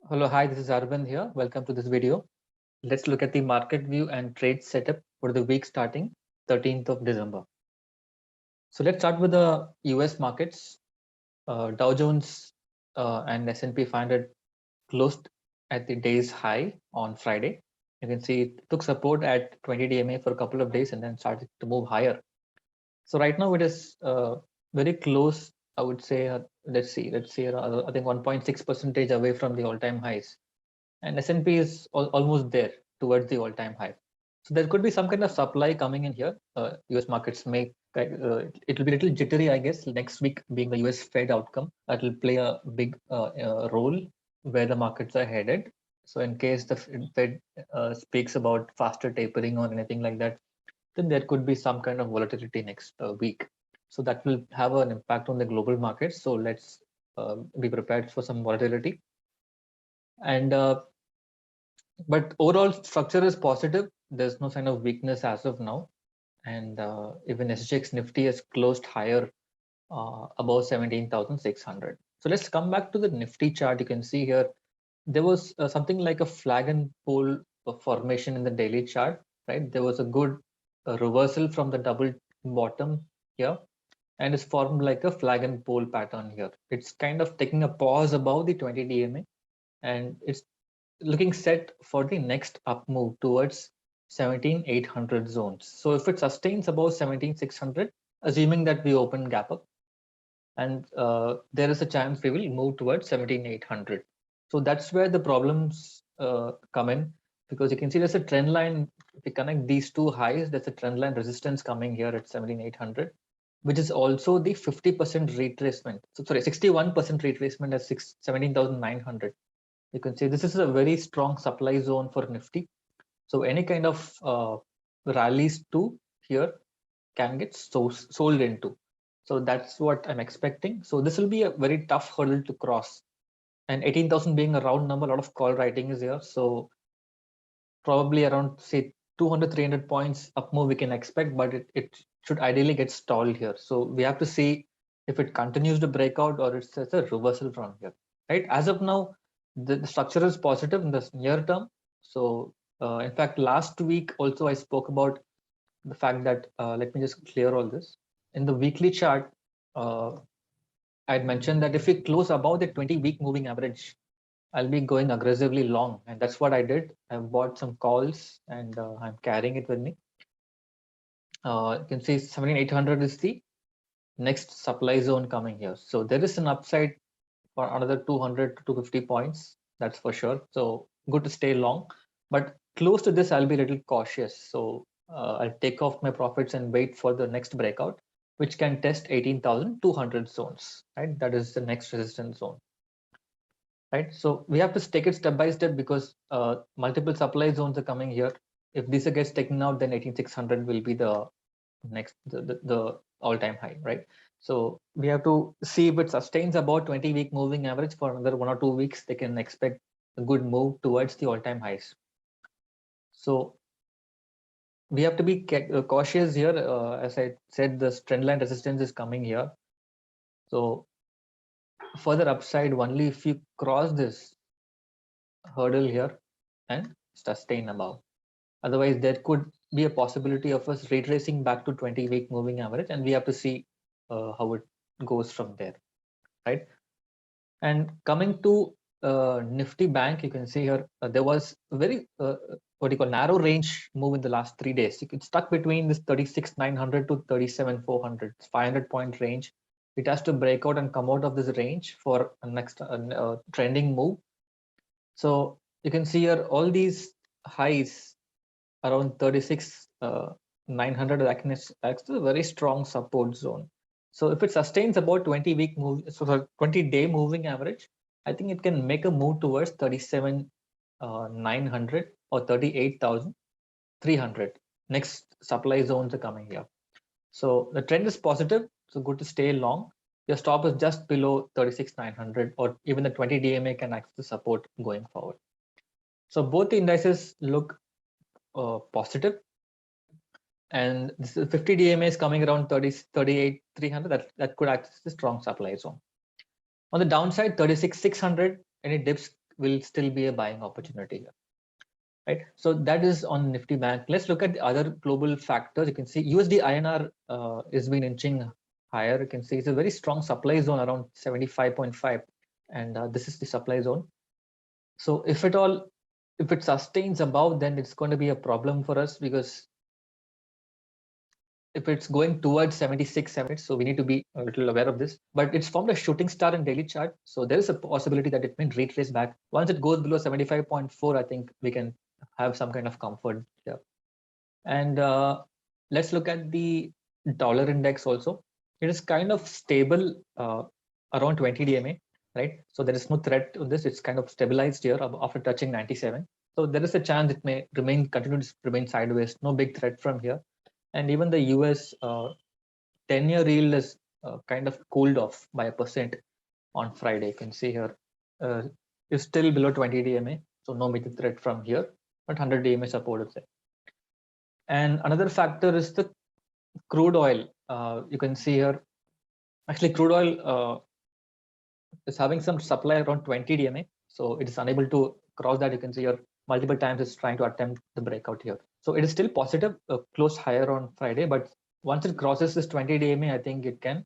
Hello, hi, this is Arvind here. Welcome to this video. Let's look at the market view and trade setup for the week starting 13th of December. So let's start with the US markets. Dow Jones and S&P 500 closed at the day's high on Friday. You can see it took support at 20 DMA for a couple of days and then started to move higher. So right now it is very close. I would say, let's see, I think 1.6 percentage away from the all-time highs, and S&P is almost there towards the all-time high. So there could be some kind of supply coming in here. US markets may it will be a little jittery, I guess. Next week being the US Fed outcome, that will play a big role where the markets are headed. So in case the Fed speaks about faster tapering or anything like that, then there could be some kind of volatility next week. So that will have an impact on the global markets. So let's be prepared for some volatility. And but overall structure is positive. There's no sign of weakness as of now, and even SGX Nifty has closed higher above 17,600. So let's come back to the Nifty chart. You can see here there was something like a flag and pole formation in the daily chart, right? There was a good reversal from the double bottom here, and it's formed like a flag and pole pattern here. It's kind of taking a pause above the 20 DMA, and it's looking set for the next up move towards 17,800 zones. So if it sustains above 17,600, assuming that we open gap up, and there is a chance we will move towards 17,800. So that's where the problems come in, because you can see there's a trend line. If we connect these two highs, there's a trend line resistance coming here at 17,800, which is also the 50% retracement. So sorry, 61% retracement at 17,900. You can see this is a very strong supply zone for Nifty. So any kind of rallies to here can get sold into. So that's what I'm expecting. So this will be a very tough hurdle to cross. And 18,000 being a round number, a lot of call writing is here. So probably around say 200, 300 points up move we can expect, but it should ideally get stalled here. So we have to see if it continues to break out or it's a reversal from here, right? As of now, the structure is positive in the near term. So in fact, last week also I spoke about the fact that let me just clear all this. In the weekly chart, uh, I'd mentioned that if we close above the 20-week moving average, I'll be going aggressively long, and that's what I did. I bought some calls, and I'm carrying it with me. You can see 17,800 is the next supply zone coming here. So there is an upside for another 200 to 250 points. That's for sure. So good to stay long, but close to this, I'll be a little cautious. So I'll take off my profits and wait for the next breakout, which can test 18,200 zones, right? That is the next resistance zone, right? So we have to take it step by step because multiple supply zones are coming here. If this gets taken out, then 18,600 will be the next, the all-time high, right? So we have to see if it sustains about 20-week moving average for another 1 or 2 weeks. They can expect a good move towards the all-time highs. So we have to be cautious here. As I said, the trend line resistance is coming here. So further upside only if you cross this hurdle here and sustain above. Otherwise, there could be a possibility of us retracing back to 20-week moving average, and we have to see how it goes from there, right? And coming to Nifty Bank, you can see here there was a very what do you call narrow range move in the last 3 days. It's stuck between this 36,900 to 37,400, 500-point range. It has to break out and come out of this range for a next trending move. So you can see here all these highs around 36,900 acts as a very strong support zone. So if it sustains about 20-week move, so the 20-day moving average, I think it can make a move towards 37,900 or 38,300. Next supply zones are coming here. So the trend is positive, so good to stay long. Your stop is just below 36,900, or even the 20 DMA can act as support going forward. So both the indices look positive, and this is 50 DMA is coming around 38,300. That could act as a strong supply zone. On the downside, 36,600, any dips will still be a buying opportunity here. Right, so that is on Nifty Bank. Let's look at the other global factors. You can see USD INR is been inching higher. You can see it's a very strong supply zone around 75.5, and this is the supply zone. So if it sustains above, then it's going to be a problem for us, because if it's going towards 76, 78, so we need to be a little aware of this. But it's formed a shooting star in daily chart, so there is a possibility that it may retrace back. Once it goes below 75.4, I think we can have some kind of comfort here. And let's look at the dollar index also. It is kind of stable around 20 DMA, right? So there is no threat to this. It's kind of stabilized here after touching 97. So there is a chance it may continue to remain sideways. No big threat from here. And even the US 10-year yield is kind of cooled off by 1% on Friday. You can see here is still below 20 DMA, so no major threat from here, but 100 DMA support is there. And another factor is the crude oil. You can see here, actually crude oil is having some supply around 20 DMA, so it is unable to cross that. You can see here multiple times it's trying to attempt the breakout here. So it is still positive, close higher on Friday, but once it crosses this 20 DMA, I think it can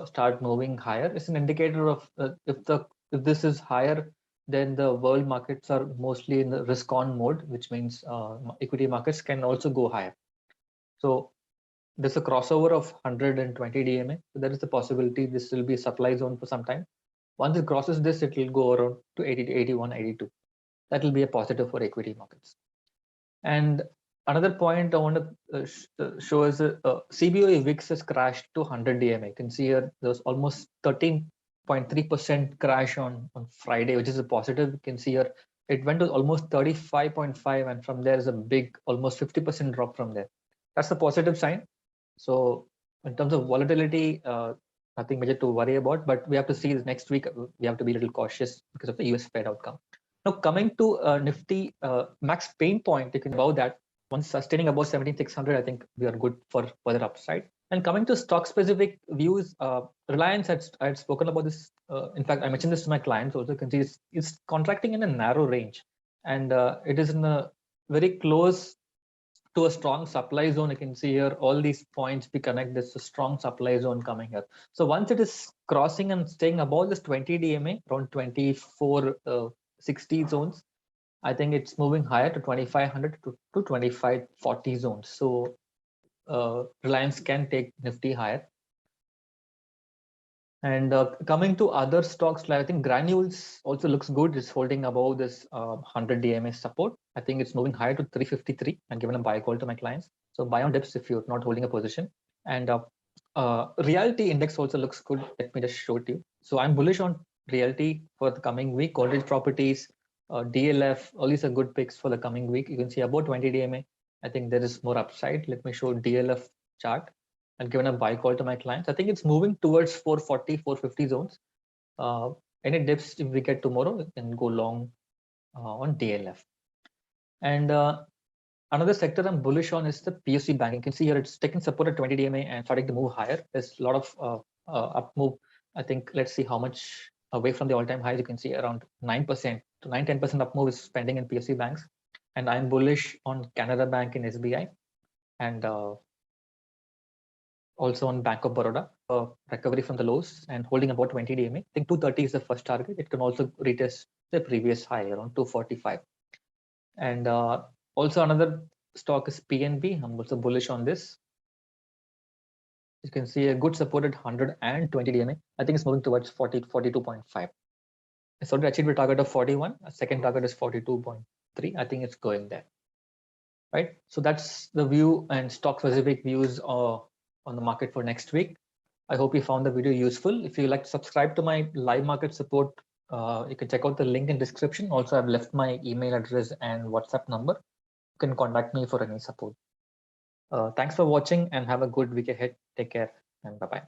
start moving higher. It's an indicator of if this is higher, then the world markets are mostly in the risk on mode, which means equity markets can also go higher. So there's a crossover of 120 DMA. So there is the possibility this will be a supply zone for some time. Once it crosses this, it will go around to 80 to 81, 82. That will be a positive for equity markets. And another point I want to show is CBOE VIX has crashed to 100 DMA. You can see here there's almost 13.3% crash on Friday, which is a positive. You can see here it went to almost 35.5, and from there is a big almost 50% drop from there. That's a positive sign. So in terms of volatility, nothing major to worry about, but we have to see next week. We have to be a little cautious because of the US Fed outcome. Now coming to Nifty max pain point, you can above that. Once sustaining above 17,600, I think we are good for further upside. And coming to stock specific views, Reliance I had spoken about this. In fact, I mentioned this to my clients also. You can see it's contracting in a narrow range, and it is in a very close to a strong supply zone. You can see here all these points we connect. There's a strong supply zone coming here. So once it is crossing and staying above this 20 DMA, around 2460 zones, I think it's moving higher to 2500 to 2540 zones. So Reliance can take Nifty higher. And coming to other stocks, like I think Granules also looks good. It's holding above this 100 DMA support. I think it's moving higher to 353 and given a buy call to my clients. So buy on dips if you're not holding a position. And Realty Index also looks good. Let me just show it to you. So I'm bullish on Realty for the coming week. Godrej Properties, DLF, all these are good picks for the coming week. You can see about 20 DMA. I think there is more upside. Let me show DLF chart and given a buy call to my clients. I think it's moving towards 440, 450 zones. Any dips if we get tomorrow, we can go long on DLF. And another sector I'm bullish on is the PSU bank. You can see here it's taking support at 20 DMA and starting to move higher. There's a lot of up move. I think let's see how much away from the all-time highs. You can see around 9% to 9-10% up move is pending in PSU banks. And I'm bullish on Canara Bank and SBI, and also on Bank of Baroda, recovery from the lows and holding about 20 DMA. I think 230 is the first target. It can also retest the previous high around 245. And also another stock is PNB. I'm also bullish on this. You can see a good support at 120 DMA. I think it's moving towards 42.5. It's already achieved a target of 41. A second target is 42.3. I think it's going there. Right. So that's the view and stock specific views on the market for next week. I hope you found the video useful. If you like to subscribe to my live market support, you can check out the link in description. Also, I've left my email address and WhatsApp number. You can contact me for any support. Thanks for watching and have a good week ahead. Take care and bye-bye.